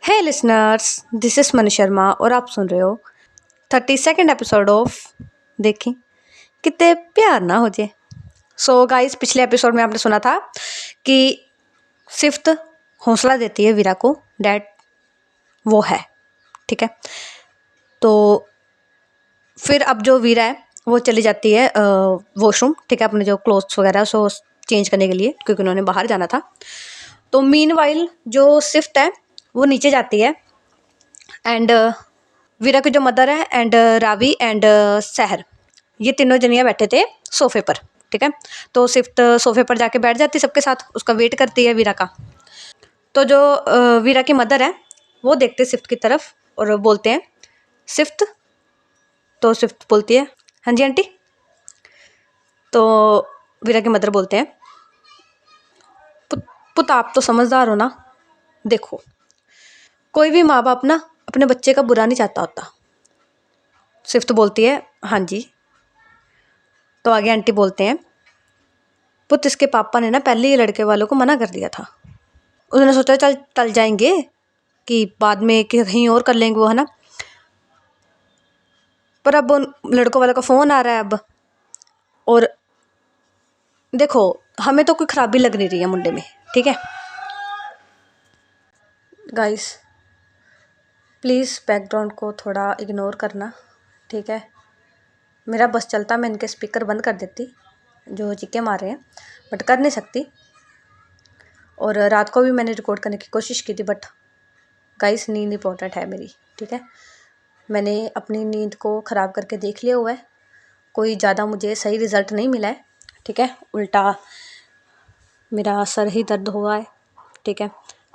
Hey listeners, this is Manish Sharma और आप सुन रहे हो 32nd एपिसोड ऑफ देखें कितने प्यार ना हो जाए। सो गाइस, पिछले एपिसोड में आपने सुना था कि सिफ्त हौसला देती है वीरा को, डैट वो है। ठीक है, तो फिर अब जो वीरा है वो चली जाती है वॉशरूम। ठीक है, अपने जो क्लोथ्स वगैरह सो चेंज करने के लिए, क्योंकि उन्होंने बाहर जाना था। तो मीनवाइल जो सिफ्त है वो नीचे जाती है एंड वीरा की जो मदर है एंड रावी एंड सहर, ये तीनों जनिया बैठे थे सोफे पर। ठीक है, तो सिफ्त सोफे पर जाके बैठ जाती सबके साथ, उसका वेट करती है वीरा का। तो जो वीरा की मदर है वो देखते सिफ्त की तरफ और बोलते हैं सिफ्त। तो सिफ्त बोलती है हाँ जी आंटी। तो वीरा की मदर बोलते हैं पुत आप तो समझदार हो ना, देखो कोई भी माँ बाप ना अपने बच्चे का बुरा नहीं चाहता होता। सिफ्त बोलती है हाँ जी। तो आगे आंटी बोलते हैं पुत इसके पापा ने ना पहले ही लड़के वालों को मना कर दिया था। उन्होंने सोचा चल टल जाएंगे कि बाद में कहीं और कर लेंगे वो, है ना। पर अब लड़कों वालों का फ़ोन आ रहा है अब, और देखो हमें तो कोई खराबी लग नहीं रही है मुंडे में। ठीक है गाइस, प्लीज़ बैकग्राउंड को थोड़ा इग्नोर करना। ठीक है, मेरा बस चलता मैं इनके स्पीकर बंद कर देती जो चिक्के मार रहे हैं, बट कर नहीं सकती। और रात को भी मैंने रिकॉर्ड करने की कोशिश की थी, बट गाइस नींद इंपॉर्टेंट है मेरी। ठीक है, मैंने अपनी नींद को ख़राब करके देख लिया हुआ है, कोई ज़्यादा मुझे सही रिज़ल्ट नहीं मिला है। ठीक है, उल्टा मेरा सर ही दर्द हुआ है। ठीक है,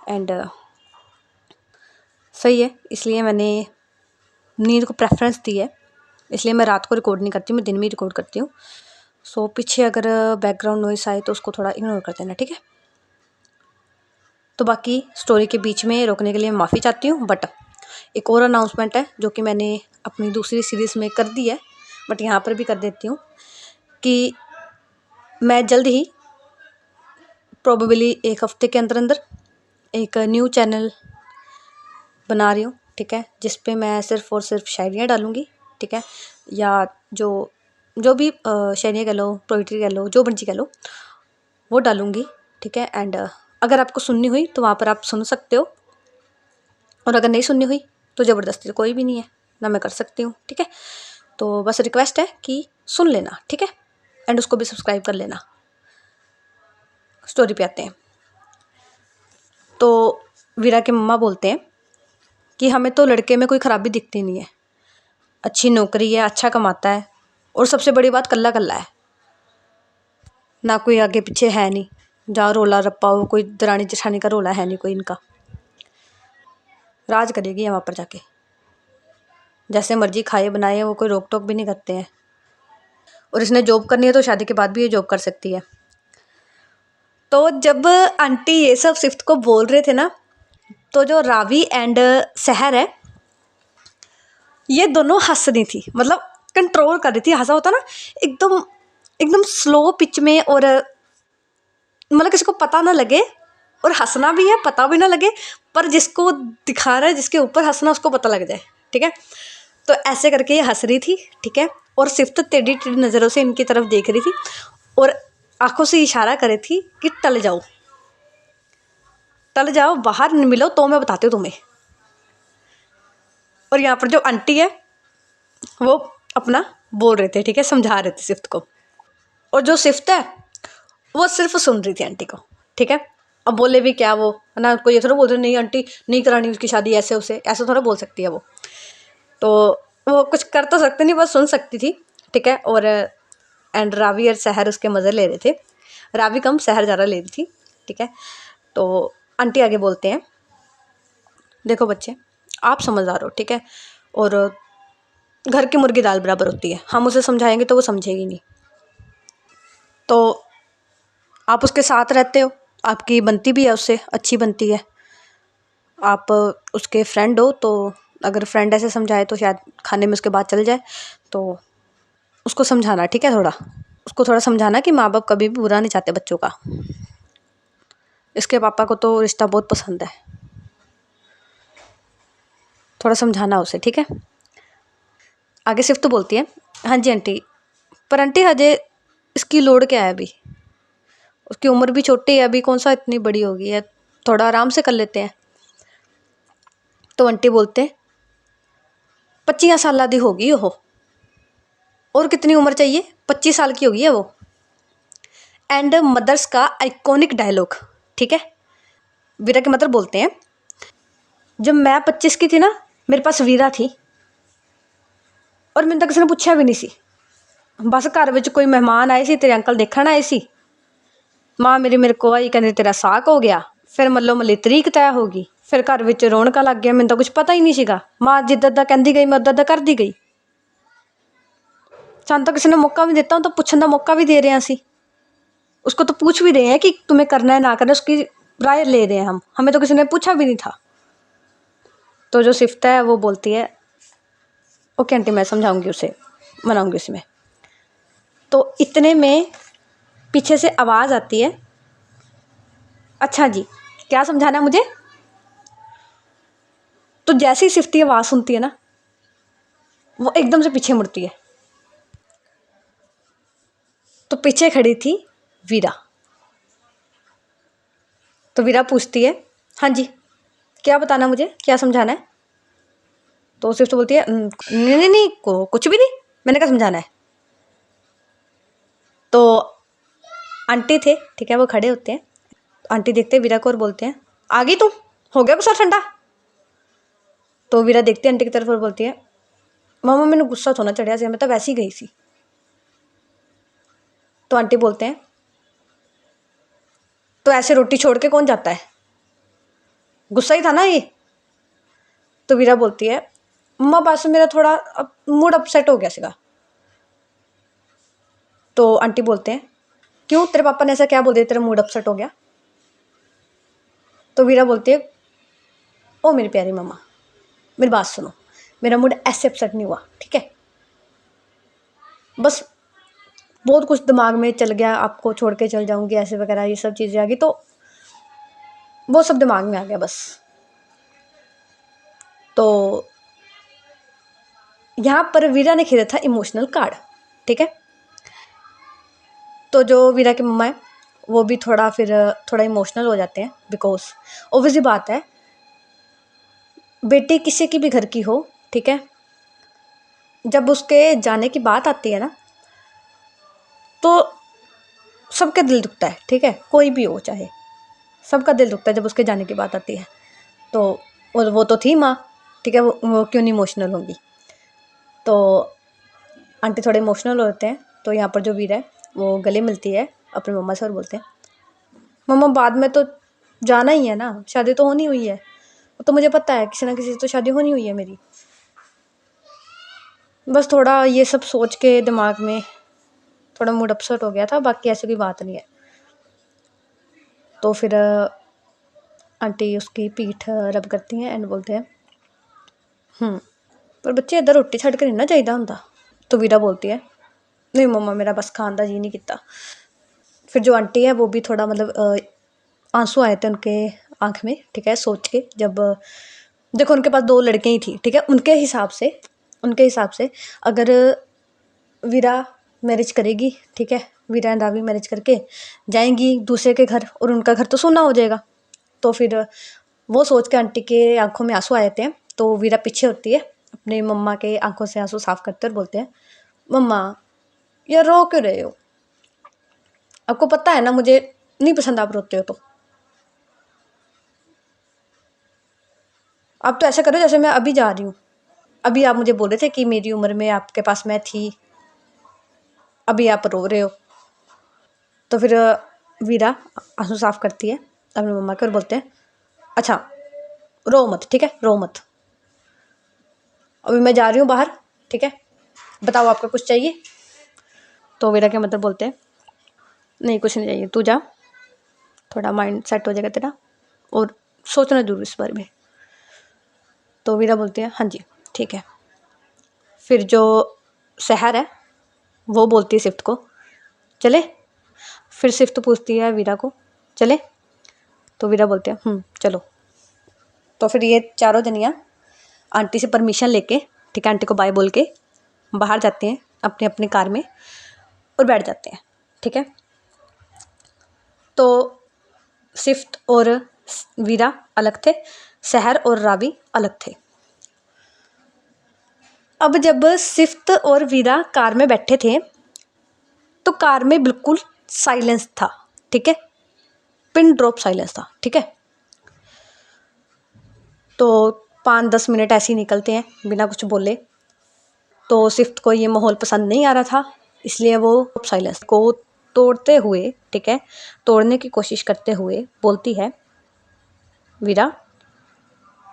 एंड सही है, इसलिए मैंने नींद को प्रेफरेंस दी है, इसलिए मैं रात को रिकॉर्ड नहीं करती, मैं दिन में रिकॉर्ड करती हूँ। सो पीछे अगर बैकग्राउंड नॉइस आए तो उसको थोड़ा इग्नोर कर देना। ठीक है, तो बाकी स्टोरी के बीच में रोकने के लिए माफ़ी चाहती हूँ, बट एक और अनाउंसमेंट है जो कि मैंने अपनी दूसरी सीरीज़ में कर दी है, बट यहाँ पर भी कर देती हूँ कि मैं जल्द ही प्रोबेबली एक हफ्ते के अंदर अंदर एक न्यू चैनल बना रही हूँ। ठीक है, जिस पे मैं सिर्फ़ और सिर्फ शायरियाँ डालूँगी। ठीक है, या जो जो भी शायरियाँ कह लो, पोइट्री कह लो, जो मर्जी कह लो, वो डालूँगी। ठीक है, एंड अगर आपको सुननी हुई तो वहाँ पर आप सुन सकते हो, और अगर नहीं सुननी हुई तो ज़बरदस्ती तो कोई भी नहीं है ना, मैं कर सकती हूँ। ठीक है, तो बस रिक्वेस्ट है कि सुन लेना। ठीक है, एंड उसको भी सब्सक्राइब कर लेना। स्टोरी पे आते हैं। तो वीरा के मम्मा बोलते हैं कि हमें तो लड़के में कोई ख़राबी दिखती नहीं है, अच्छी नौकरी है, अच्छा कमाता है, और सबसे बड़ी बात कल्ला कल्ला है, ना कोई आगे पीछे है नहीं जहाँ रोला रप्पा हो, कोई दरानी जेठानी का रोला है नहीं कोई इनका। राज करेगी वहाँ पर जाके, जैसे मर्जी खाए बनाए, वो कोई रोक टोक भी नहीं करते हैं। और इसने जॉब करनी है तो शादी के बाद भी ये जॉब कर सकती है। तो जब आंटी ये सब सिफ्त को बोल रहे थे ना, तो जो रावी एंड सहर है ये दोनों हंस रही थी, मतलब कंट्रोल कर रही थी। हंसा होता ना एकदम एकदम स्लो पिच में, और मतलब किसी को पता ना लगे, और हंसना भी है पता भी ना लगे, पर जिसको दिखा रहा है जिसके ऊपर हंसना उसको पता लग जाए। ठीक है, तो ऐसे करके ये हंस रही थी। ठीक है, और सिफ्त टेढ़ी टेढ़ी नज़रों से इनकी तरफ देख रही थी और आंखों से इशारा कर रही थी कि टल जाओ टल जाओ, बाहर मिलो तो मैं बताती हूँ तुम्हें। और यहाँ पर जो आंटी है वो अपना बोल रहे थे। ठीक है, समझा रहे थे सिफ्त को, और जो सिफ्त है वो सिर्फ सुन रही थी आंटी को। ठीक है, अब बोले भी क्या वो, है ना, कोई ये थोड़ा बोल रहे नहीं आंटी नहीं करानी उसकी शादी, ऐसे उसे ऐसे थोड़ा बोल सकती है वो। तो वो कुछ कर तो सकते नहीं, बस सुन सकती थी। ठीक है, और एंड रावी और सहर उसके मज़े ले रहे थे, रावी कम सहर ज़्यादा ले रही थी। ठीक है, तो आंटी आगे बोलते हैं देखो बच्चे आप समझदार हो, ठीक है, और घर की मुर्गी दाल बराबर होती है, हम उसे समझाएंगे तो वो समझेगी नहीं। तो आप उसके साथ रहते हो, आपकी बनती भी है उससे, अच्छी बनती है, आप उसके फ्रेंड हो, तो अगर फ्रेंड ऐसे समझाए तो शायद खाने में उसके बाद चल जाए। तो उसको समझाना, ठीक है, थोड़ा उसको थोड़ा समझाना कि माँ बाप कभी भी बुरा नहीं चाहते बच्चों का। इसके पापा को तो रिश्ता बहुत पसंद है। थोड़ा समझाना उसे, ठीक है। आगे सिर्फ तो बोलती है, हाँ जी आंटी, पर आंटी हजे इसकी लोड क्या है अभी, उसकी उम्र भी छोटी है अभी, कौन सा इतनी बड़ी होगी है, थोड़ा आराम से कर लेते हैं। तो आंटी बोलते हैं 25 साल दी होगी वो, और कितनी उम्र चाहिए, 25 साल की होगी है वो। एंड मदर्स का आइकॉनिक डायलॉग, ठीक है। वीरा के मदर बोलते हैं, जब मैं 25 की थी ना, मेरे पास वीरा थी और मैंने तो किसी ने पूछा भी नहीं सी, बस घर में कोई मेहमान आए सी, तेरे अंकल देखने आए सी, माँ मेरी मेरे को आई कहते तेरा साक हो गया, फिर मल्लो मल्ली तरीक तय होगी, फिर घर में रौनक लग गया, मैंने तो कुछ पता ही नहीं सीगा, माँ जिद्दां दा कहती गई मैं उदा दा करती गई। ਸਾਨੂੰ तो किसी ने मौका भी दिता, तो पूछने का मौका भी दे रहे हैं असी, उसको तो पूछ भी रहे हैं कि तुम्हें करना है ना करना है, उसकी राय ले रहे हैं हम, हमें तो किसी ने पूछा भी नहीं था। तो जो सिफ्ता है वो बोलती है, ओके आंटी मैं समझाऊंगी उसे, मनाऊंगी उसमें। तो इतने में पीछे से आवाज़ आती है, अच्छा जी क्या समझाना है मुझे। तो जैसे ही सिफ्ती आवाज़ सुनती है ना, वो एकदम से पीछे मुड़ती है। तो पीछे खड़ी थी वीरा। तो वीरा पूछती है, हाँ जी क्या बताना मुझे, क्या समझाना है। तो सिफ्त बोलती है, नहीं नहीं नहीं कुछ भी नहीं, मैंने क्या समझाना है। तो आंटी थे, ठीक है, वो खड़े होते हैं। आंटी देखते हैं वीरा को और बोलते हैं, आ गई तुम, हो गया गुस्सा ठंडा। तो वीरा देखती है आंटी की तरफ और बोलती है, मामा मैंने गुस्सा थोड़ा चढ़िया से, मैं तो वैसे ही गई सी। तो आंटी बोलते हैं, तो ऐसे रोटी छोड़ के कौन जाता है, गुस्सा ही था ना ये। तो वीरा बोलती है, मम्मा बस मेरा थोड़ा मूड अपसेट हो गया सीगा। तो आंटी बोलते हैं, क्यों तेरे पापा ने ऐसा क्या बोल दिया तेरा मूड अपसेट हो गया। तो वीरा बोलती है, ओ मेरी प्यारी मम्मा मेरी बात सुनो, मेरा मूड ऐसे अपसेट नहीं हुआ, ठीक है, बस बहुत कुछ दिमाग में चल गया, आपको छोड़ के चल जाऊंगी ऐसे वगैरह ये सब चीज़ें आ गई, तो वो सब दिमाग में आ गया बस। तो यहाँ पर वीरा ने खेला था इमोशनल कार्ड, ठीक है। तो जो वीरा के मम्मा है वो भी थोड़ा इमोशनल हो जाते हैं, बिकॉज ऑब्वियसली बात है, बेटी किसी की भी घर की हो, ठीक है, जब उसके जाने की बात आती है ना, तो सबका दिल दुखता है, ठीक है, कोई भी हो चाहे, सबका दिल दुखता है जब उसके जाने की बात आती है। तो वो तो थी माँ, ठीक है, वो क्यों नहीं इमोशनल होंगी। तो आंटी थोड़े इमोशनल होते हैं। तो यहाँ पर जो वीर है वो गले मिलती है अपनी मम्मा से और बोलते हैं, मम्मा बाद में तो जाना ही है ना, शादी तो होनी हुई है, तो मुझे पता है किसी ना किसी से तो शादी होनी हुई है मेरी, बस थोड़ा ये सब सोच के दिमाग में थोड़ा मूड अपसेट हो गया था, बाकी ऐसी कोई बात नहीं है। तो फिर आंटी उसकी पीठ रब करती हैं एंड बोलते हैं, पर बच्चे इधर रोटी छड़ के नहीं ना चाहिए होंदा। तो वीरा बोलती है, नहीं मम्मा मेरा बस खान का जी नहीं किता। फिर जो आंटी है वो भी थोड़ा मतलब आंसू आए थे उनके आँख में, ठीक है, सोच के, जब देखो उनके पास दो लड़कियाँ ही थी, ठीक है, उनके हिसाब से अगर वीरा मैरिज करेगी, ठीक है, वीरा एंड रावी मैरिज करके जाएंगी दूसरे के घर और उनका घर तो सोना हो जाएगा। तो फिर वो सोच के आंटी के आंखों में आंसू आ जाते हैं। तो वीरा पीछे होती है, अपनी मम्मा के आंखों से आंसू साफ करते और बोलते हैं, मम्मा यार रो क्यों रहे हो, आपको पता है ना मुझे नहीं पसंद आप रोते हो, तो आप तो ऐसा करो जैसे मैं अभी जा रही हूँ, अभी आप मुझे बोल रहे थे कि मेरी उम्र में आपके पास मैं थी, अभी आप रो रहे हो। तो फिर वीरा आंसू साफ करती है अपनी मम्मा के और बोलते हैं, अच्छा रो मत, ठीक है, रो मत, अभी मैं जा रही हूँ बाहर, ठीक है, बताओ आपका कुछ चाहिए। तो वीरा के मतलब बोलते हैं, नहीं कुछ नहीं चाहिए, तू जा, थोड़ा माइंड सेट हो जाएगा तेरा और सोचना जरूर इस बारे में। तो वीरा बोलती है, हाँ जी ठीक है। फिर जो शहर है वो बोलती है सिफ्त को, चले। फिर सिफ्त पूछती है वीरा को, चले। तो वीरा बोलते हैं चलो। तो फिर ये चारों जनियाँ आंटी से परमिशन लेके, ठीक है, आंटी को बाय बोल के बाहर जाते हैं अपने अपनी कार में और बैठ जाते हैं, ठीक है। तो सिफ्त और वीरा अलग थे, सहर और रावी अलग थे। अब जब सिफ्त और वीरा कार में बैठे थे तो कार में बिल्कुल साइलेंस था, ठीक है, पिन ड्रॉप साइलेंस था, ठीक है। तो 5-10 मिनट ऐसे ही निकलते हैं बिना कुछ बोले। तो सिफ्त को ये माहौल पसंद नहीं आ रहा था, इसलिए वो साइलेंस को तोड़ते हुए, ठीक है, तोड़ने की कोशिश करते हुए बोलती है वीरा।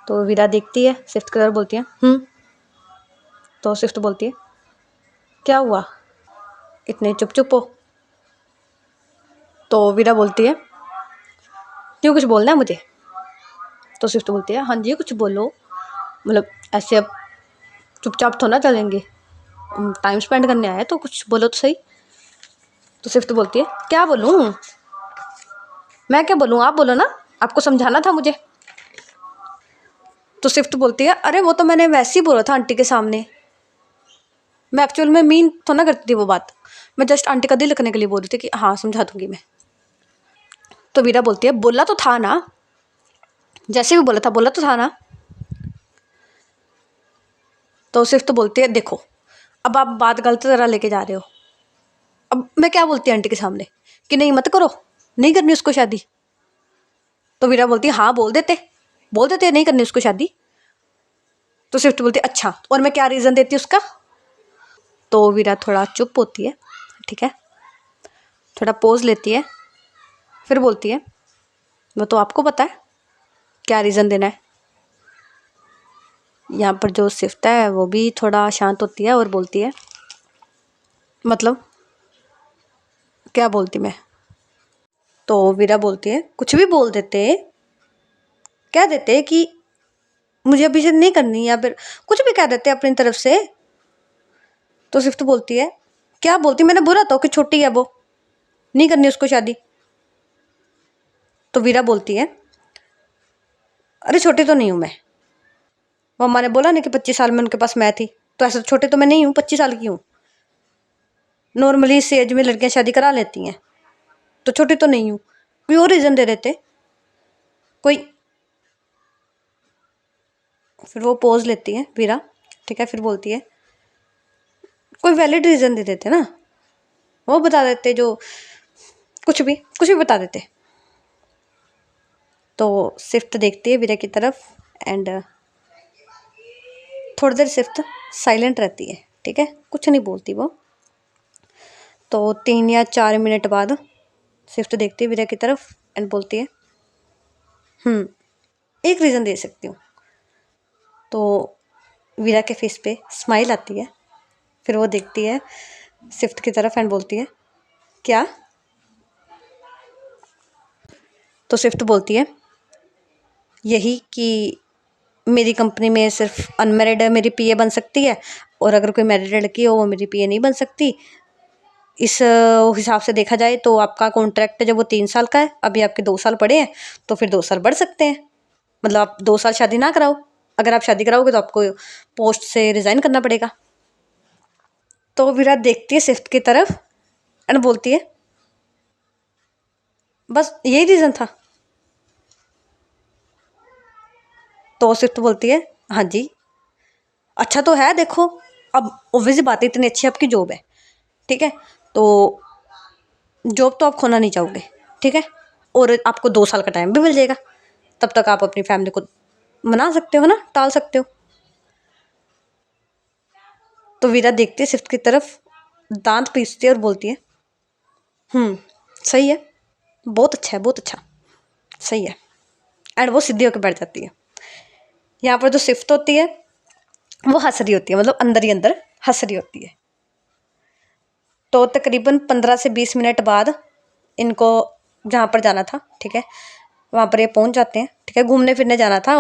तो वीरा देखती है सिफ्त की तरफ, बोलती है। तो सिफ्त बोलती है क्या हुआ, इतने चुप चुप हो। तो वीरा बोलती है क्यों, कुछ बोलना है मुझे। तो सिफ्त बोलती है हाँ जी कुछ बोलो, मतलब ऐसे अब चुपचाप तो ना चलेंगे, टाइम स्पेंड करने आए तो कुछ बोलो तो सही। तो सिफ्त बोलती है क्या बोलूँ, मैं क्या बोलूँ, आप बोलो ना, आपको समझाना था मुझे। तो सिफ्त बोलती है अरे वो तो मैंने वैसे ही बोला था आंटी के सामने, मैं एक्चुअल में मीन तो ना करती थी वो बात, मैं जस्ट आंटी का दिल रखने के लिए बोल रही थी कि हाँ समझा दूंगी मैं। तो वीरा बोलती है बोला तो था ना, जैसे भी बोला तो था ना। तो सिफ्त बोलती है देखो अब आप बात गलत तरह लेके जा रहे हो, अब मैं क्या बोलती आंटी के सामने कि नहीं मत करो, नहीं करनी उसको शादी। तो वीरा बोलती है हाँ बोल देते नहीं करनी उसको शादी। तो सिफ्ट बोलती है अच्छा और मैं क्या रीज़न देती उसका। तो वीरा थोड़ा चुप होती है, ठीक है, थोड़ा पोज लेती है, फिर बोलती है वो तो आपको पता है क्या रीज़न देना है। यहाँ पर जो सिफ्ट है वो भी थोड़ा शांत होती है और बोलती है मतलब क्या बोलती मैं। तो वीरा बोलती है कुछ भी बोल देते, कह देते कि मुझे अभी से नहीं करनी, या फिर कुछ भी कह देते अपनी तरफ से। तो सिफ्त बोलती है क्या बोलती, मैंने बोला तो कि छोटी है वो, नहीं करनी उसको शादी। तो वीरा बोलती है अरे छोटी तो नहीं हूँ मैं, वो अम्मा ने बोला ना कि 25 साल में उनके पास मैं थी, तो ऐसे छोटे तो मैं नहीं हूँ, 25 साल की हूँ। नॉर्मली इस एज में लड़कियां शादी करा लेती हैं, तो छोटी तो नहीं हूँ। कोई और रीज़न दे देते कोई। फिर वो पोज लेती है वीरा, ठीक है, फिर बोलती है कोई वैलिड रीज़न दे देते ना, वो बता देते जो कुछ भी बता देते। तो सिफ्त देखती है वीरा की तरफ एंड थोड़ी देर सिफ्त साइलेंट रहती है, ठीक है, कुछ नहीं बोलती वो। तो 3 या 4 मिनट बाद सिफ्त देखती है वीरा की तरफ एंड बोलती है एक रीज़न दे सकती हूँ। तो वीरा के फेस पे स्माइल आती है, फिर वो देखती है सिफ्त की तरफ एंड बोलती है क्या। तो सिफ्त बोलती है यही कि मेरी कंपनी में सिर्फ अनमैरिड मेरी पीए बन सकती है, और अगर कोई मैरिड लड़की हो वो मेरी पीए नहीं बन सकती। इस हिसाब से देखा जाए तो आपका कॉन्ट्रैक्ट जब वो 3 साल का है, अभी आपके 2 साल पड़े हैं, तो फिर 2 साल बढ़ सकते हैं, मतलब आप 2 साल शादी ना कराओ, अगर आप शादी कराओगे तो आपको पोस्ट से रिज़ाइन करना पड़ेगा। तो विराट देखती है सिफ्त की तरफ एंड बोलती है बस यही रीज़न था। तो सिफ्त बोलती है हाँ जी अच्छा तो है, देखो अब ऑब्वियसली बात है इतनी अच्छी आपकी जॉब है, ठीक है, तो जॉब तो आप खोना नहीं चाहोगे, ठीक है, और आपको 2 साल का टाइम भी मिल जाएगा, तब तक आप अपनी फैमिली को मना सकते हो ना, टाल सकते हो। तो वीरा देखती है सिफ्त की तरफ, दांत पीसती है और बोलती है सही है, बहुत अच्छा है, बहुत अच्छा, सही है, एंड वो सीधी होकर बैठ जाती है। यहाँ पर जो सिफ्त होती है वो हंस रही होती है, मतलब अंदर ही अंदर हंस रही होती है। तो तकरीबन 15 से 20 मिनट बाद इनको जहाँ पर जाना था, ठीक है, वहाँ पर ये पहुँच जाते हैं, ठीक है, घूमने फिरने जाना था।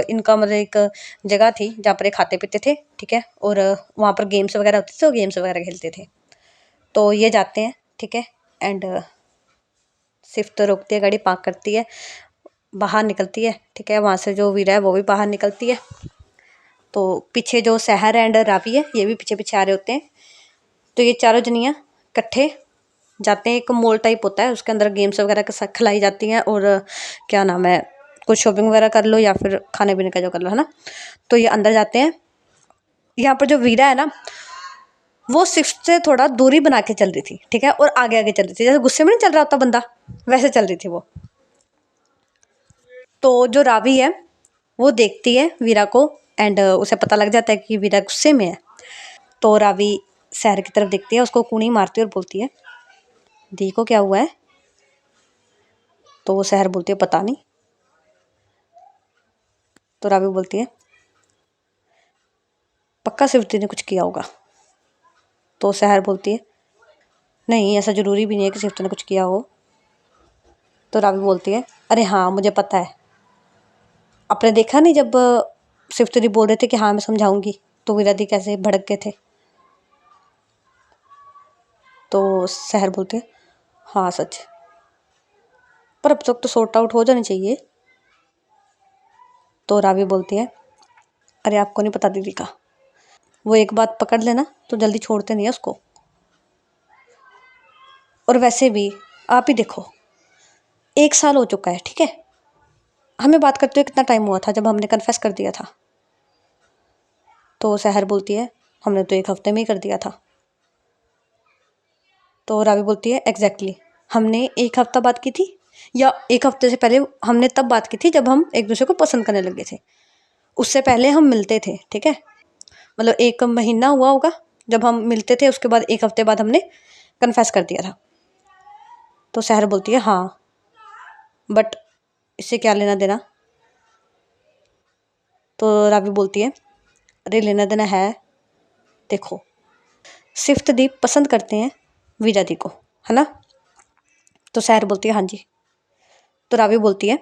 इनका मतलब एक जगह थी जहाँ पर ये खाते पीते थे, ठीक है, और वहाँ पर गेम्स वगैरह होते थे, वो गेम्स वगैरह खेलते थे। तो ये जाते हैं, ठीक है, एंड सिफ्त रोकती है, गाड़ी पार्क करती है, बाहर निकलती है, ठीक है, वहाँ से जो वीरा है वो भी बाहर निकलती है। तो पीछे जो सहर एंड रावी है ये भी पीछे पीछे आ रहे होते हैं। तो ये चारों जनियाँ इकट्ठे जाते हैं, एक मॉल टाइप होता है उसके अंदर गेम्स वगैरह के साथ खिलाई जाती हैं और क्या नाम है कुछ शॉपिंग वगैरह कर लो या फिर खाने पीने का जो कर लो, है ना। तो ये अंदर जाते हैं। यहाँ पर जो वीरा है ना वो सिफ्ट से थोड़ा दूरी बना के चल रही थी, ठीक है, और आगे आगे चल रही थी, जैसे गुस्से में नहीं चल रहा होता बंदा वैसे चल रही थी वो। तो जो रावी है वो देखती है वीरा को एंड उसे पता लग जाता है कि वीरा गुस्से में है। तो रावी शहर की तरफ देखती है, उसको कूनी मारती है और बोलती है दी को क्या हुआ है। तो वो शहर बोलती है पता नहीं। तो रावी बोलती है पक्का सिफ्टी ने कुछ किया होगा। तो शहर बोलती है नहीं ऐसा ज़रूरी भी नहीं है कि सिफ्टी ने कुछ किया हो। तो रावी बोलती है अरे हाँ मुझे पता है, आपने देखा नहीं जब सिफ्टी दी बोल रहे थे कि हाँ मैं समझाऊंगी तो वीरा दी कैसे भड़क गए थे। तो शहर बोलते हैं हाँ सच, पर अब तक तो सॉर्ट आउट हो जानी चाहिए। तो रावी बोलती है अरे आपको नहीं पता दीदी का, वो एक बात पकड़ लेना तो जल्दी छोड़ते नहीं है उसको। और वैसे भी आप ही देखो 1 साल हो चुका है, ठीक है, हमें बात करते हुए कितना टाइम हुआ था जब हमने कन्फेस कर दिया था। तो सहर बोलती है हमने तो 1 हफ्ते में ही कर दिया था। तो रावी बोलती है एग्जैक्टली हमने 1 हफ्ता बात की थी या 1 हफ्ते से पहले हमने तब बात की थी जब हम एक दूसरे को पसंद करने लगे थे, उससे पहले हम मिलते थे, ठीक है, मतलब 1 महीना हुआ होगा जब हम मिलते थे, उसके बाद 1 हफ्ते बाद हमने कन्फेस कर दिया था। तो सहर बोलती है हाँ बट इससे क्या लेना देना। तो रावी बोलती है अरे लेना देना है, देखो सिफ्त दी पसंद करते हैं वीरा दी को, है ना। तो सहर बोलती है हाँ जी। तो रावी बोलती है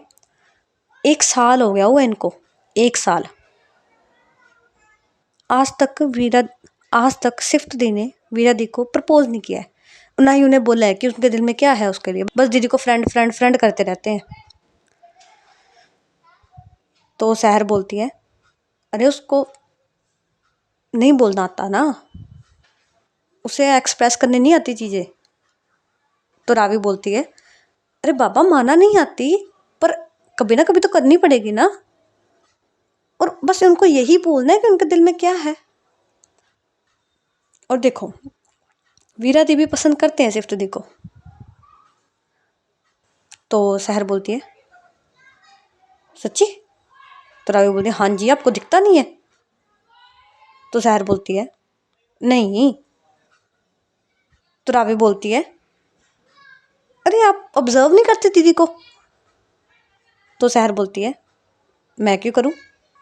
1 साल हो गया हुआ इनको, 1 साल आज तक वीरा आज तक सिफ्त दी ने वीरा दी को प्रपोज नहीं किया है, ना ही उन्हें बोला है कि उसके दिल में क्या है उसके लिए, बस दीदी को फ्रेंड फ्रेंड फ्रेंड करते रहते हैं। तो सहर बोलती है अरे उसको नहीं बोलना आता ना, उसे एक्सप्रेस करने नहीं आती चीज़ें। तो रावी बोलती है अरे बाबा माना नहीं आती पर कभी ना कभी तो करनी पड़ेगी ना, और बस उनको यही बोलना है कि उनके दिल में क्या है। और देखो वीरा दी भी पसंद करते हैं सिफ्त दी को। तो सहर बोलती है सच्ची। तो रावी बोलती है हाँ जी आपको दिखता नहीं है। तो सहर बोलती है नहीं। तो रावी बोलती है अरे आप ऑब्जर्व नहीं करते दीदी को। तो सहर बोलती है मैं क्यों करूँ,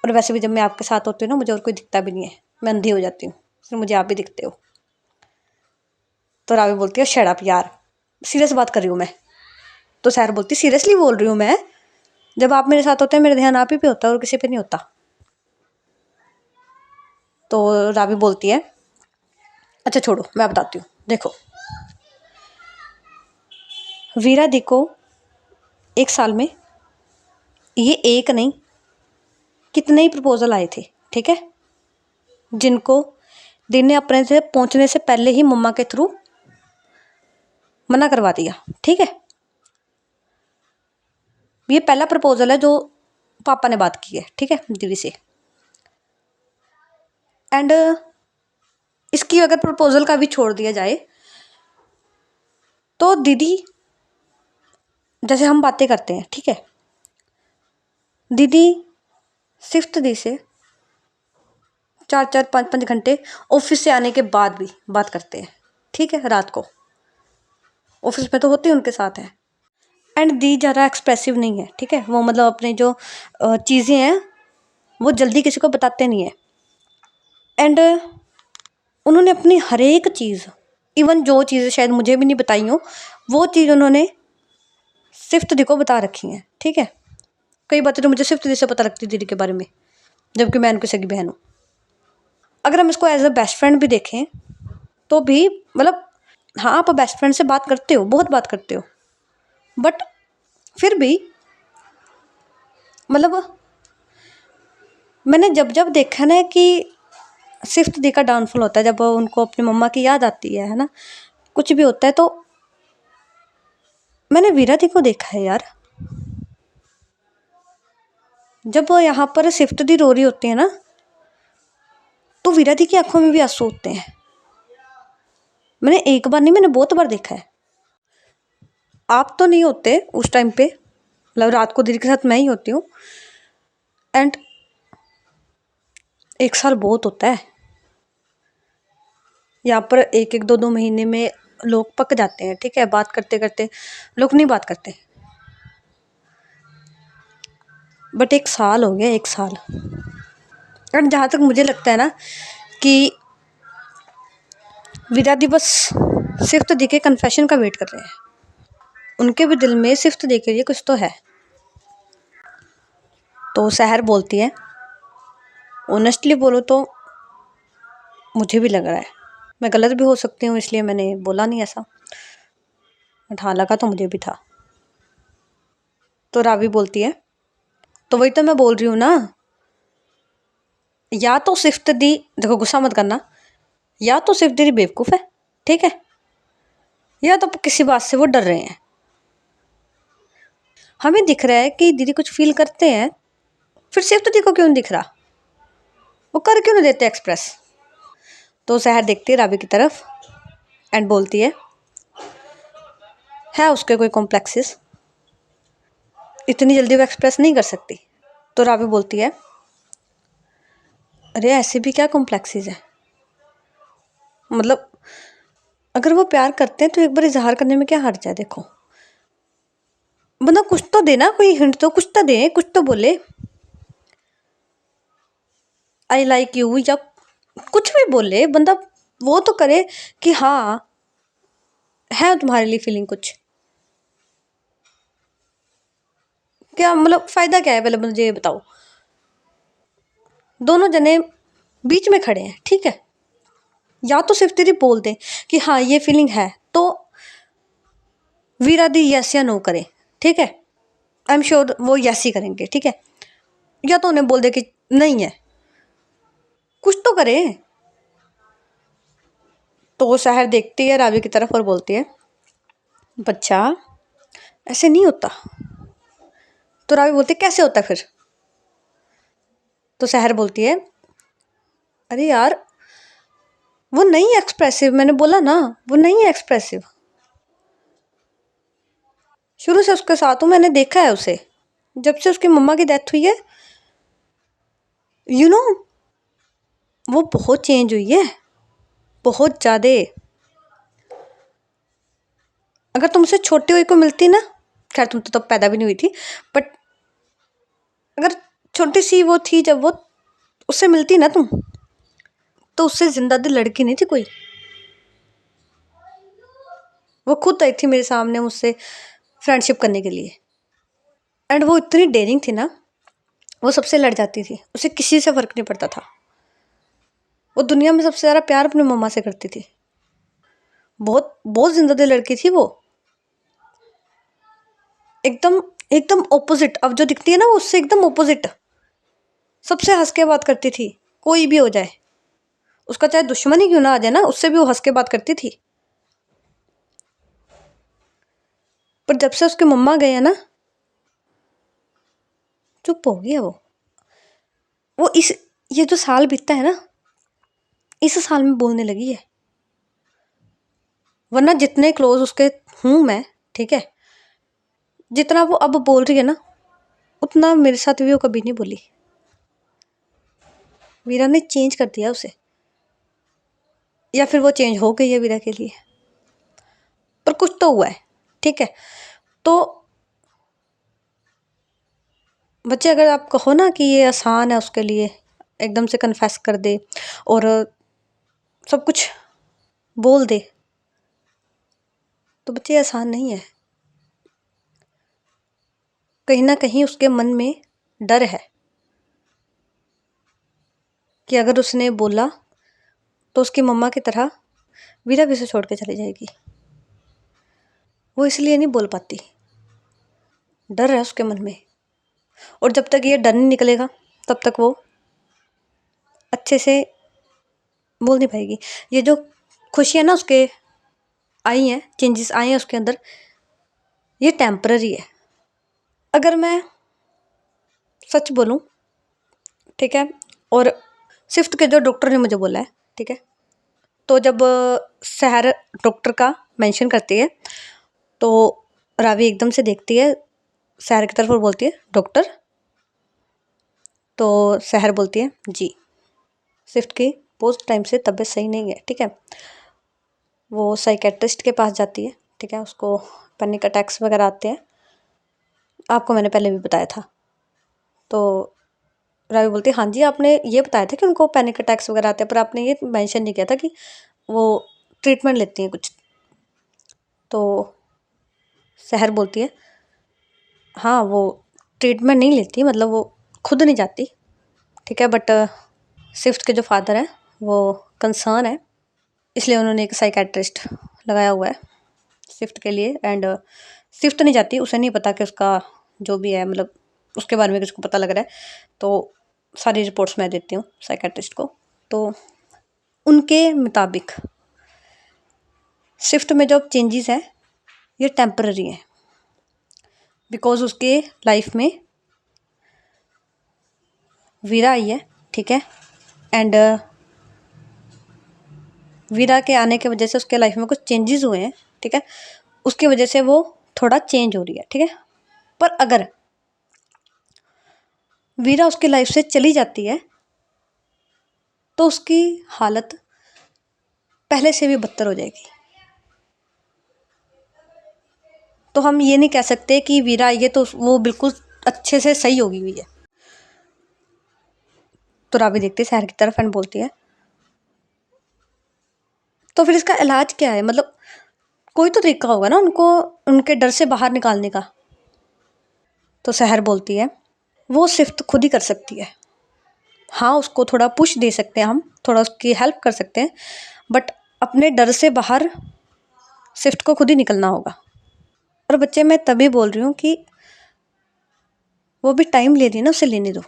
और वैसे भी जब मैं आपके साथ होती हूँ ना मुझे और कोई दिखता भी नहीं है, मैं अंधी हो जाती हूँ, फिर मुझे आप भी दिखते हो। तो रावी बोलती है शट अप यार, सीरियस बात कर रही हूँ मैं। तो सहर बोलती सीरियसली बोल रही हूँ मैं, जब आप मेरे साथ होते हैं मेरा ध्यान आप ही पे होता है और किसी पे नहीं होता। तो रावी बोलती है अच्छा छोड़ो मैं बताती हूँ, देखो वीरा दी को 1 साल में ये एक नहीं कितने ही प्रपोजल आए थे, ठीक है, जिनको दिन ने अपने से पहुंचने से पहले ही मम्मा के थ्रू मना करवा दिया, ठीक है। ये पहला प्रपोजल है जो पापा ने बात की है, ठीक है, दीदी से। एंड इसकी अगर प्रपोजल का भी छोड़ दिया जाए तो दीदी जैसे हम बातें करते हैं, ठीक है, दीदी सिर्फ दी से 4-4 5-5 घंटे ऑफिस से आने के बाद भी बात करते हैं, ठीक है, रात को ऑफिस में तो होते ही उनके साथ है। एंड दी ज़्यादा एक्सप्रेसिव नहीं है, ठीक है, वो मतलब अपने जो चीज़ें हैं वो जल्दी किसी को बताते नहीं है। एंड उन्होंने अपनी हर एक चीज़, इवन जो चीज़ें शायद मुझे भी नहीं बताई हो, वो चीज़ उन्होंने सिर्फ दी को बता रखी हैं, ठीक है। कई बातें तो मुझे सिर्फ दी से पता लगती दीदी के बारे में, जबकि मैं उनकी सगी बहन हूँ। अगर हम इसको एज अ बेस्ट फ्रेंड भी देखें तो भी मतलब हाँ आप बेस्ट फ्रेंड से बात करते हो, बहुत बात करते हो, बट फिर भी मतलब मैंने जब जब देखा ना कि सिर्फ दी का डाउनफॉल होता है, जब उनको अपनी मम्मा की याद आती है ना, कुछ भी होता है, तो मैंने वीरा दी को देखा है यार। जब वो यहाँ पर सिफ्त दी रो रही होती है ना, तो वीरा दी की आंखों में भी आंसू होते हैं। मैंने एक बार नहीं, मैंने बहुत बार देखा है। आप तो नहीं होते उस टाइम पे, मतलब रात को दीदी के साथ मैं ही होती हूँ। एंड एक साल बहुत होता है। यहाँ पर एक एक दो दो महीने में लोग पक जाते हैं, ठीक है, बात करते करते लोग नहीं बात करते। बट एक साल हो गया, एक साल। एंड जहाँ तक मुझे लगता है ना कि वीरा दी बस सिर्फ तो दिखे कन्फेशन का वेट कर रहे हैं। उनके भी दिल में सिर्फ तो देखे लिए कुछ तो है। तो सहर बोलती है, ऑनेस्टली बोलो तो मुझे भी लग रहा है, मैं गलत भी हो सकती हूँ, इसलिए मैंने बोला नहीं ऐसा, बट हाँ लगा तो मुझे भी था। तो रावी बोलती है, तो वही तो मैं बोल रही हूँ ना, या तो सिफ्त दी, देखो गुस्सा मत करना, या तो सिर्फ दीदी बेवकूफ़ है, ठीक है, या तो किसी बात से वो डर रहे हैं। हमें दिख रहा है कि दीदी कुछ फील करते हैं, फिर सिर्फ तो दी को क्यों नहीं दिख रहा, वो कर क्यों नहीं देते एक्सप्रेस। तो सहर देखती है रावी की तरफ एंड बोलती है उसके कोई कॉम्प्लेक्सेस, इतनी जल्दी वो एक्सप्रेस नहीं कर सकती। तो रावी बोलती है, अरे ऐसे भी क्या कॉम्प्लेक्सेस है, मतलब अगर वो प्यार करते हैं तो एक बार इजहार करने में क्या हर्ज है। देखो बंदा कुछ तो दे ना, कोई हिंट तो कुछ तो दे, कुछ तो बोले, आई लाइक यू या कुछ भी बोले बंदा, वो तो करे कि हाँ है तुम्हारे लिए फीलिंग कुछ। क्या मतलब फ़ायदा क्या है, पहले मुझे ये बताओ। दोनों जने बीच में खड़े हैं, ठीक है, या तो सिर्फ तेरी बोल दें कि हाँ ये फीलिंग है, तो वीरा दी यस या नो करें, ठीक है, आई एम श्योर वो यस ही करेंगे, ठीक है, या तो उन्हें बोल दे कि नहीं है, कुछ तो करे। तो वो सहर देखती है रावी की तरफ और बोलती है, बच्चा ऐसे नहीं होता। तो रावी बोलती है, कैसे होता है फिर। तो सहर बोलती है, अरे यार वो नहीं एक्सप्रेसिव, मैंने बोला ना वो नहीं है एक्सप्रेसिव, शुरू से उसके साथ हूँ, मैंने देखा है उसे, जब से उसकी मम्मा की डेथ हुई है, यू नो वो बहुत चेंज हुई है, बहुत ज़्यादा। अगर तुमसे छोटी हुई को मिलती ना, खैर तुम तो तब पैदा भी नहीं हुई थी, बट अगर छोटी सी वो थी जब वो, उससे मिलती ना तुम, तो उससे जिंदा दिल लड़की नहीं थी कोई। वो खुद आई थी मेरे सामने मुझसे फ्रेंडशिप करने के लिए। एंड वो इतनी डेयरिंग थी ना, वो सबसे लड़ जाती थी, उसे किसी से फर्क नहीं पड़ता था। वो दुनिया में सबसे ज़्यादा प्यार अपनी मम्मा से करती थी। बहुत बहुत जिंदा दिल लड़की थी वो, एकदम एकदम ऑपोजिट। अब जो दिखती है ना वो उससे एकदम ऑपोजिट। सबसे हंस के बात करती थी, कोई भी हो जाए, उसका चाहे दुश्मन ही क्यों ना आ जाए ना, उससे भी वो हंस के बात करती थी। पर जब से उसके मम्मा गए हैं ना, चुप हो गई है वो इस, ये जो साल बीतता है ना, इस साल में बोलने लगी है, वरना जितने क्लोज उसके हूँ मैं, ठीक है, जितना वो अब बोल रही है ना, उतना मेरे साथ भी वो कभी नहीं बोली। वीरा ने चेंज कर दिया उसे, या फिर वो चेंज हो गई है वीरा के लिए, पर कुछ तो हुआ है, ठीक है। तो बच्चे अगर आप कहो ना कि ये आसान है उसके लिए, एकदम से कन्फेस कर दे और सब कुछ बोल दे, तो बच्चे आसान नहीं है। कहीं ना कहीं उसके मन में डर है कि अगर उसने बोला तो उसकी मम्मा की तरह वीरा भी उसे छोड़ के चली जाएगी। वो इसलिए नहीं बोल पाती, डर है उसके मन में। और जब तक ये डर नहीं निकलेगा तब तक वो अच्छे से बोल नहीं पाएगी। ये जो खुशी है ना उसके आई हैं, चेंजेस आए हैं उसके अंदर, ये टेम्पररी है। अगर मैं सच बोलूँ, ठीक है, और सिफ्ट के जो डॉक्टर ने मुझे बोला है, ठीक है, तो जब शहर डॉक्टर का मेंशन करती है तो रावी एकदम से देखती है शहर की तरफ और बोलती है डॉक्टर। तो शहर बोलती है जी, सिफ्ट की बहुत टाइम से तबीयत सही नहीं है, ठीक है। वो साइकेट्रिस्ट के पास जाती है, ठीक है, उसको पैनिक अटैक्स वगैरह आते हैं, आपको मैंने पहले भी बताया था। तो रावी बोलती है हाँ जी, आपने ये बताया था कि उनको पैनिक अटैक्स वगैरह आते हैं, पर आपने ये मेंशन नहीं किया था कि वो ट्रीटमेंट लेती हैं कुछ। तो शहर बोलती है हाँ, वो ट्रीटमेंट नहीं लेती, मतलब वो खुद नहीं जाती, ठीक है, बट सिफ्ट के जो फादर हैं वो कंसर्न है, इसलिए उन्होंने एक साइकेट्रिस्ट लगाया हुआ है सिफ्ट के लिए। एंड सिफ्ट नहीं जाती, उसे नहीं पता कि उसका जो भी है, मतलब उसके बारे में किसको पता लग रहा है। तो सारी रिपोर्ट्स मैं देती हूँ साइकेट्रिस्ट को। तो उनके मुताबिक शिफ्ट में जो चेंजेस हैं ये टेम्पररी हैं, बिकॉज उसके लाइफ में वीरा आई है, ठीक है, एंड वीरा के आने की वजह से उसके लाइफ में कुछ चेंजेस हुए हैं, ठीक है, उसकी वजह से वो थोड़ा चेंज हो रही है, ठीक है। पर अगर वीरा उसकी लाइफ से चली जाती है तो उसकी हालत पहले से भी बदतर हो जाएगी। तो हम ये नहीं कह सकते कि वीरा आई है तो वो बिल्कुल अच्छे से सही होगी हुई है। तो रावी देखती है शहर की तरफ एंड बोलती है तो फिर इसका इलाज क्या है, मतलब कोई तो तरीका होगा ना उनको उनके डर से बाहर निकालने का। तो शहर बोलती है वो सिर्फ खुद ही कर सकती है। हाँ, उसको थोड़ा पुश दे सकते हैं, हम थोड़ा उसकी हेल्प कर सकते हैं, बट अपने डर से बाहर सिफ्ट को खुद ही निकलना होगा। और बच्चे मैं तभी बोल रही हूँ कि वो भी टाइम ले रही है ना, उसे लेने दो,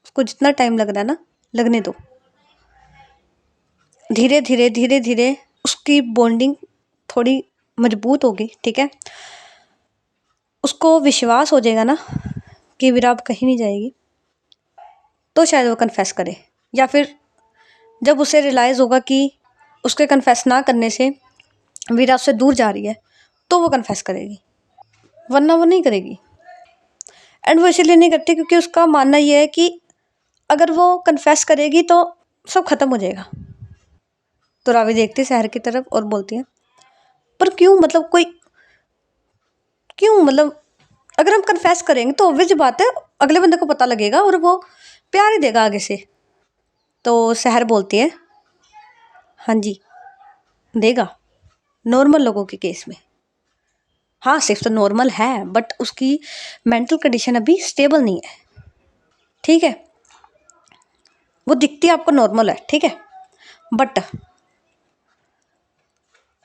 उसको जितना टाइम लग रहा है ना लगने दो। धीरे धीरे धीरे धीरे उसकी बॉन्डिंग थोड़ी मजबूत होगी, ठीक है, उसको विश्वास हो जाएगा ना कि वीरा अब कहीं नहीं जाएगी, तो शायद वो कन्फेस करे। या फिर जब उसे रियलाइज़ होगा कि उसके कन्फेस ना करने से वीरा उससे दूर जा रही है, तो वो कन्फेस करेगी, वरना वो नहीं करेगी। एंड वो इसीलिए नहीं करती क्योंकि उसका मानना ये है कि अगर वो कन्फेस करेगी तो सब खत्म हो जाएगा। तो रावी देखती है शहर की तरफ और बोलती है पर क्यों, मतलब कोई क्यों, मतलब अगर हम कन्फेस करेंगे तो ऑब्वियस बात है अगले बंदे को पता लगेगा और वो प्यार ही देगा आगे से। तो शहर बोलती है हाँ जी, देगा, नॉर्मल लोगों के केस में। हाँ, सिर्फ तो नॉर्मल है बट उसकी मेंटल कंडीशन अभी स्टेबल नहीं है, ठीक है। वो दिखती आपको नॉर्मल है, ठीक है, बट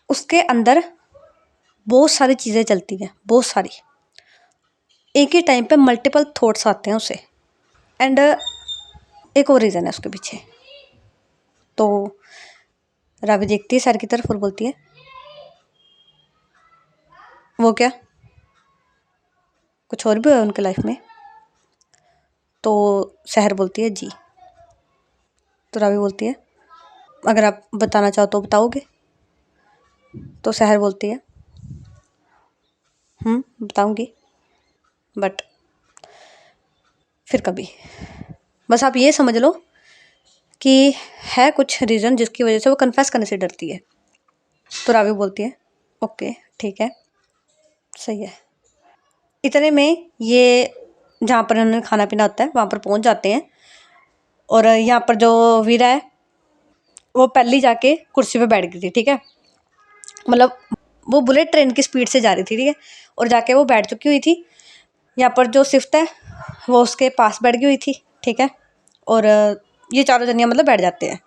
उसके अंदर बहुत सारी चीज़ें चलती हैं, बहुत सारी, एक ही टाइम पे मल्टीपल थॉट्स आते हैं उसे। एंड एक और रीज़न है उसके पीछे। तो रावी देखती है सर की तरफ और बोलती है वो क्या, कुछ और भी हुआ है उनके लाइफ में। तो शहर बोलती है जी। तो रावी बोलती है अगर आप बताना चाहो तो बताओगे। तो शहर बोलती है बताऊंगी, बट फिर कभी, बस आप ये समझ लो कि है कुछ रीज़न जिसकी वजह से वो कन्फेस करने से डरती है। तो रावी बोलती है ओके ठीक है, सही है। इतने में ये जहाँ पर उन्होंने खाना पीना होता है वहाँ पर पहुँच जाते हैं। और यहाँ पर जो वीरा है वो पहले जाके कुर्सी पे बैठ गई थी, ठीक है, मतलब वो बुलेट ट्रेन की स्पीड से जा रही थी, ठीक है, और जाके वो बैठ चुकी हुई थी। यहाँ पर जो सिफ्ट है वो उसके पास बैठ गई हुई थी, ठीक है, और ये चारों जनियाँ मतलब बैठ जाते हैं।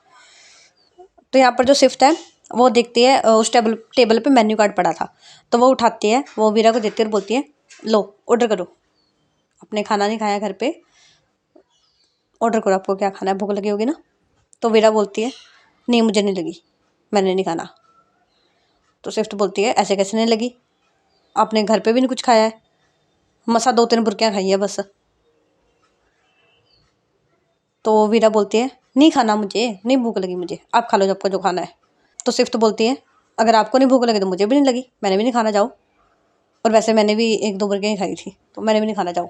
तो यहाँ पर जो सिफ्ट है वो देखती है उस टेबल टेबल पे मेन्यू कार्ड पड़ा था, तो वो उठाती है, वो वीरा को देती है और बोलती है लो ऑर्डर करो, अपने खाना नहीं खाया घर पे, ऑर्डर करो, आपको क्या खाना है, भूख लगी होगी ना। तो वीरा बोलती है नहीं मुझे नहीं लगी, मैंने नहीं खाना। तो स्विफ्ट बोलती है ऐसे कैसे नहीं लगी, आपने घर पे भी नहीं कुछ खाया है, मसा 2-3 बुर्कियाँ खाई है बस। तो वीरा बोलती है नहीं खाना मुझे, नहीं भूख लगी मुझे, आप खा लो आपको जो खाना है। तो स्विफ्ट बोलती है अगर आपको नहीं भूख लगी तो मुझे भी नहीं लगी, मैंने भी नहीं खाना, जाओ। और वैसे मैंने भी 1-2 बुर्कियाँ ही खाई थी, तो मैंने भी नहीं खाना, जाओ।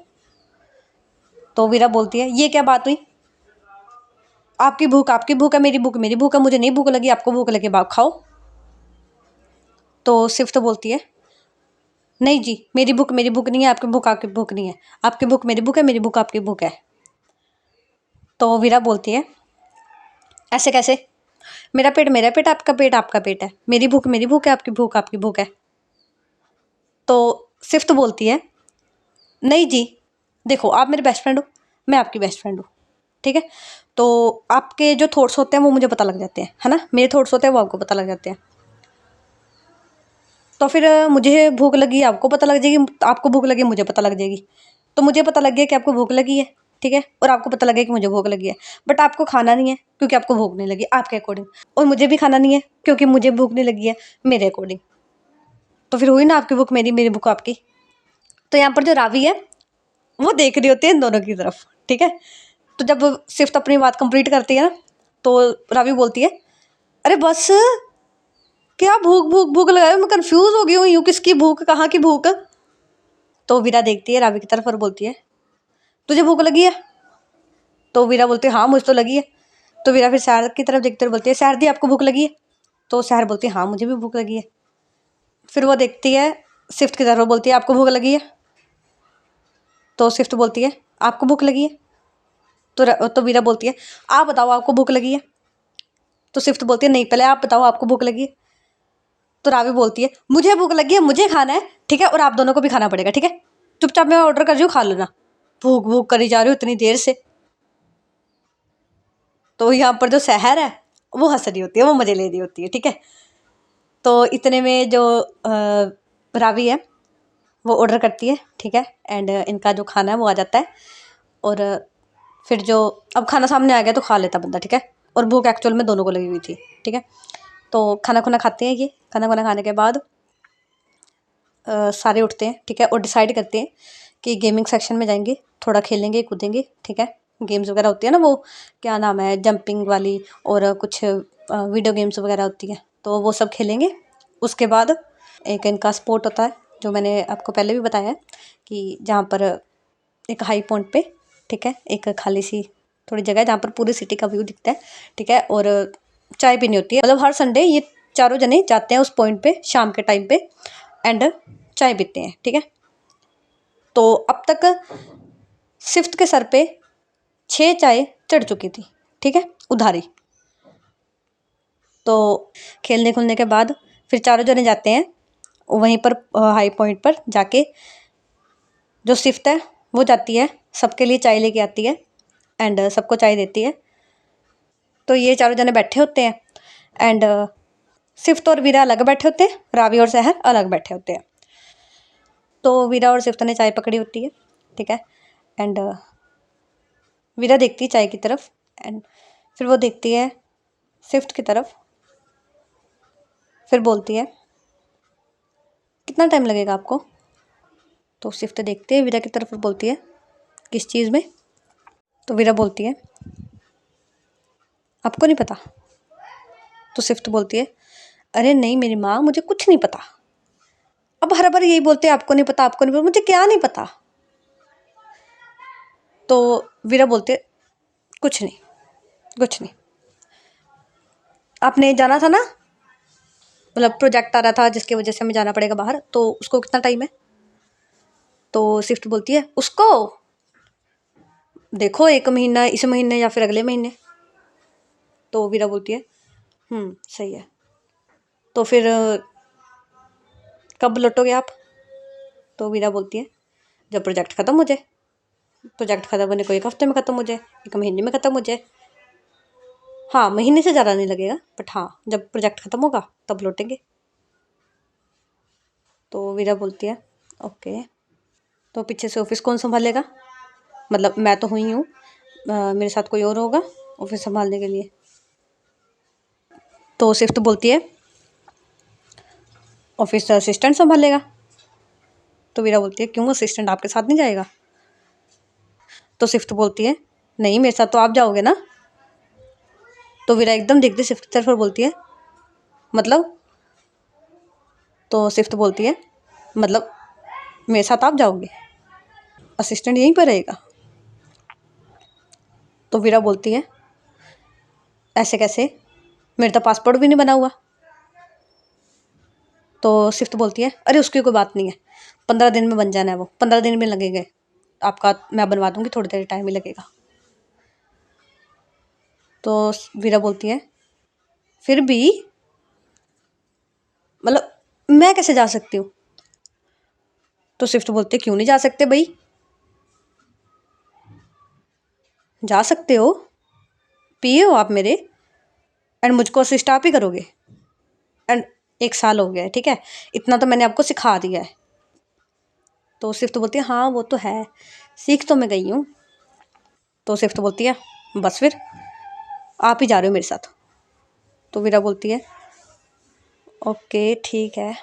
तो वीरा बोलती है ये क्या बात हुई, आपकी भूख है, मेरी भूख मेरी भूख है, मुझे नहीं भूख लगी, आपको भूख लगी आप खाओ। तो स्विफ्ट बोलती है नहीं जी, मेरी भूख नहीं है, आपकी भूख नहीं है, आपकी भूख मेरी भूख है, मेरी भूख आपकी भूख है। तो वीरा बोलती है ऐसे कैसे, मेरा पेट आपका पेट है, मेरी भूख है, आपकी भूख है। तो स्विफ्ट बोलती है नहीं जी, देखो आप मेरे बेस्ट फ्रेंड हो, मैं आपकी बेस्ट फ्रेंड हूँ, ठीक है। तो आपके जो थॉट्स होते हैं वो मुझे पता लग जाते हैं, है ना, मेरे थॉट्स होते हैं वो आपको पता लग जाते हैं। तो फिर मुझे भूख लगी आपको पता लग जाएगी, आपको भूख लगी मुझे पता लग जाएगी। तो मुझे पता लग गया कि आपको भूख लगी है, ठीक है, और आपको पता लगे कि मुझे भूख लगी है। बट आपको खाना नहीं है क्योंकि आपको भूख नहीं लगी आपके अकॉर्डिंग, और मुझे भी खाना नहीं है क्योंकि मुझे भूख नहीं लगी है मेरे अकॉर्डिंग। तो फिर हुई ना आपकी भूख मेरी, मेरी भूख आपकी। तो यहाँ पर जो रावी है वो देख रही होती है इन दोनों की तरफ, ठीक है। तो जब सिर्फ अपनी बात कंप्लीट करती है ना, तो रावी बोलती है अरे बस, क्या भूख भूख भूख लगाए, मैं कंफ्यूज हो गई हूँ, यूँ किसकी भूख, कहाँ की भूख। तो वीरा देखती है रावी की तरफ और बोलती है तुझे भूख लगी है। तो वीरा बोलती है हाँ मुझे तो लगी है। तो वीरा फिर शहर की तरफ देखते हुए बोलती है शहर दी आपको भूख लगी है। तो शहर बोलती है हाँ मुझे भी भूख लगी है। फिर वो देखती है स्विफ्ट की तरफ, बोलती है आपको भूख लगी है। तो स्विफ्ट बोलती है आपको भूख लगी है। तो वीरा बोलती है आप बताओ आपको भूख लगी है। तो स्विफ्ट बोलती है नहीं पहले आप बताओ आपको भूख लगी है। तो रावी बोलती है मुझे भूख लगी है, मुझे खाना है, ठीक है, और आप दोनों को भी खाना पड़ेगा, ठीक है, चुपचाप मैं ऑर्डर कर रही हूँ, खा लेना, भूख भूख करी जा रही हूँ इतनी देर से। तो यहाँ पर जो शहर है वो हंस रही होती है, वो मजे ले रही होती है, ठीक है। तो इतने में जो रावी है वो ऑर्डर करती है, ठीक है, एंड इनका जो खाना है वो आ जाता है। और फिर जो अब खाना सामने आ गया तो खा लेता बंदा, ठीक है, और भूख एक्चुअल में दोनों को लगी हुई थी, ठीक है। तो खाना खुना खाते हैं, ये खाना खुना खाने के बाद सारे उठते हैं, ठीक है, और डिसाइड करते हैं कि गेमिंग सेक्शन में जाएंगे, थोड़ा खेलेंगे कूदेंगे, ठीक है। गेम्स वगैरह होती है ना, वो क्या नाम है, जंपिंग वाली, और कुछ वीडियो गेम्स वगैरह होती है, तो वो सब खेलेंगे। उसके बाद एक इनका स्पॉट होता है जो मैंने आपको पहले भी बताया है कि जहाँ पर एक हाई पॉइंट पे, ठीक है, एक खाली सी थोड़ी जगह है जहाँ पर पूरी सिटी का व्यू दिखता है, ठीक है, और चाय पीनी होती है, मतलब हर संडे ये चारों जने जाते हैं उस पॉइंट पे शाम के टाइम पे एंड चाय पीते हैं, ठीक है। तो अब तक सिफ्ट के सर पे 6 चाय चढ़ चुकी थी, ठीक है, उधारी। तो खेलने खुलने के बाद फिर चारों जने जाते हैं वहीं पर हाई पॉइंट पर जाके, जो सिफ्ट है वो जाती है सबके लिए चाय लेके आती है एंड सबको चाय देती है। तो ये चारों जने बैठे होते हैं एंड सिफ्ट और वीरा अलग बैठे होते हैं, रावी और सहर अलग बैठे होते हैं। तो वीरा और सिफ्ट ने चाय पकड़ी होती है, ठीक है, एंड वीरा देखती है चाय की तरफ एंड फिर वो देखती है सिफ्ट की तरफ, फिर बोलती है कितना टाइम लगेगा आपको। तो सिफ्ट देखते हैं वीरा की तरफ और बोलती है किस चीज़ में। तो वीरा बोलती है आपको नहीं पता। तो सिफ्ट बोलती है अरे नहीं मेरी माँ, मुझे कुछ नहीं पता। अब हर बार यही बोलते हैं आपको नहीं पता, आपको नहीं पता, मुझे क्या नहीं पता। तो वीरा बोलते है कुछ नहीं, कुछ नहीं, आपने जाना था ना, मतलब प्रोजेक्ट आ रहा था जिसकी वजह से हमें जाना पड़ेगा बाहर, तो उसको कितना टाइम है। तो शिफ्ट बोलती है उसको देखो 1 महीना, इस महीने या फिर अगले महीने। तो वीरा बोलती है सही है, तो फिर कब लौटोगे आप। तो वीरा बोलती है जब प्रोजेक्ट ख़त्म हो जाए, प्रोजेक्ट ख़त्म होने को 1 हफ्ते में ख़त्म हो जाए, 1 महीने में ख़त्म हो जाए, हाँ महीने से ज़्यादा नहीं लगेगा, बट हाँ जब प्रोजेक्ट ख़त्म होगा तब लौटेंगे। तो वीरा बोलती है ओके। तो पीछे से ऑफिस कौन संभालेगा, मतलब मैं तो हुई हूँ, मेरे साथ कोई और होगा ऑफिस संभालने के लिए। तो सिफ्त बोलती है ऑफिस असिस्टेंट संभालेगा। तो वीरा बोलती है क्यों, असिस्टेंट आपके साथ नहीं जाएगा? तो सिफ्त बोलती है नहीं, मेरे साथ तो आप जाओगे ना। तो वीरा एकदम देखती सिफ्त की तरफ और बोलती है मतलब। तो सिफ्त बोलती है मतलब मेरे साथ आप जाओगे, असिस्टेंट यहीं पर रहेगा। तो वीरा बोलती है ऐसे कैसे, मेरा तो पासपोर्ट भी नहीं बना हुआ। तो सिफ्त बोलती है अरे उसकी कोई बात नहीं है, 15 दिन में बन जाना है, वो 15 दिन में लगेंगे आपका, मैं बनवा दूंगी, थोड़ी देर टाइम ही लगेगा। तो वीरा बोलती है फिर भी मतलब मैं कैसे जा सकती हूँ? तो सिफ्त बोलती है क्यों नहीं जा सकते भाई, जा सकते हो, पिए हो आप मेरे, एंड मुझको असिस्ट आप ही करोगे। एंड 1 साल हो गया है, ठीक है, इतना तो मैंने आपको सिखा दिया है। तो सिफ्त बोलती है हाँ वो तो है, सीख तो मैं गई हूँ। तो सिफ्त बोलती है बस फिर आप ही जा रहे हो मेरे साथ। तो वीरा बोलती है ओके ठीक है।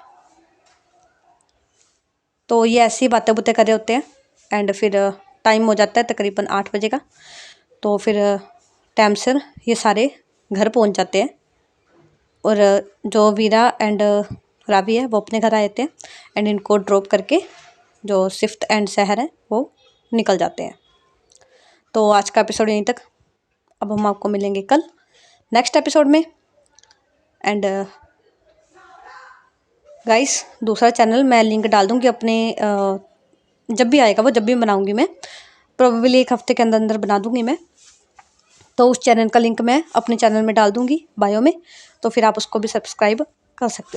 तो ये ऐसी बातें बुतें कर रहे होते हैं एंड फिर टाइम हो जाता है तकरीबन 8 बजे का। तो फिर टाइम से ये सारे घर पहुंच जाते हैं और जो वीरा एंड रावी है वो अपने घर आ जाते हैं एंड इनको ड्रॉप करके जो सिफ्त एंड सहर है वो निकल जाते हैं। तो आज का एपिसोड यहीं तक। अब हम आपको मिलेंगे कल नेक्स्ट एपिसोड में। एंड गाइस दूसरा चैनल मैं लिंक डाल दूँगी अपने जब भी आएगा वो, जब भी बनाऊँगी मैं, प्रोबेबली 1 हफ्ते के अंदर अंदर बना दूँगी मैं। तो उस चैनल का लिंक मैं अपने चैनल में डाल दूँगी बायो में, तो फिर आप उसको भी सब्सक्राइब कर सकते हो।